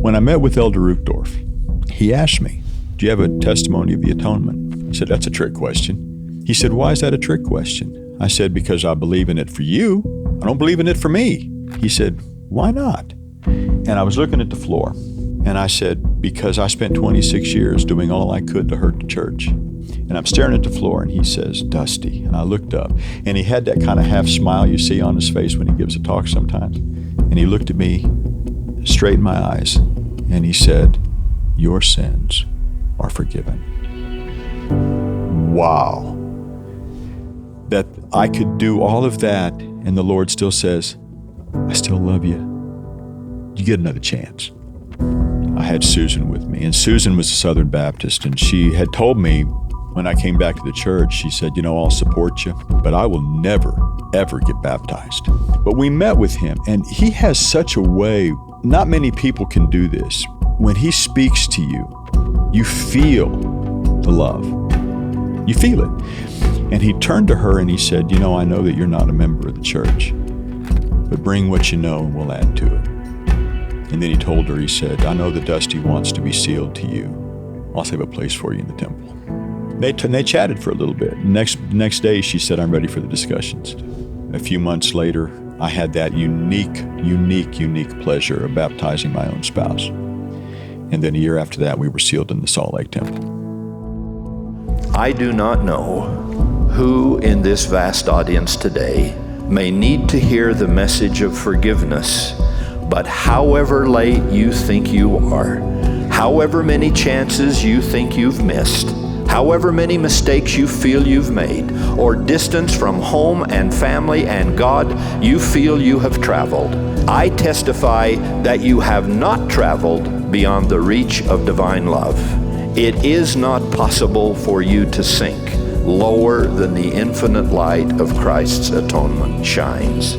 When I met with Elder Ruchtdorf, he asked me, do you have a testimony of the atonement? I said, that's a trick question. He said, why is that a trick question? I said, because I believe in it for you. I don't believe in it for me. He said, why not? And I was looking at the floor, and I said, because I spent 26 years doing all I could to hurt the church. And I'm staring at the floor, and he says, Dusty. And I looked up, and he had that kind of half smile you see on his face when he gives a talk sometimes. And he looked at me straight in my eyes, and he said, your sins are forgiven. Wow. That I could do all of that, and the Lord still says, I still love you. You get another chance. I had Susan with me, and Susan was a Southern Baptist, and she had told me when I came back to the church, she said, I'll support you, but I will never, ever get baptized. But we met with him, and he has such a way, not many people can do this. When he speaks to you, you feel the love. You feel it. And he turned to her and he said, I know that you're not a member of the church, but bring what you know and we'll add to it. And then he told her, he said, I know that Dusty wants to be sealed to you. I'll save a place for you in the temple. They chatted for a little bit. Next day, she said, I'm ready for the discussions. A few months later, I had that unique pleasure of baptizing my own spouse. And then a year after that, we were sealed in the Salt Lake Temple. I do not know who in this vast audience today may need to hear the message of forgiveness, but however late you think you are, however many chances you think you've missed, however many mistakes you feel you've made, or distance from home and family and God you feel you have traveled, I testify that you have not traveled beyond the reach of divine love. It is not possible for you to sink lower than the infinite light of Christ's atonement shines.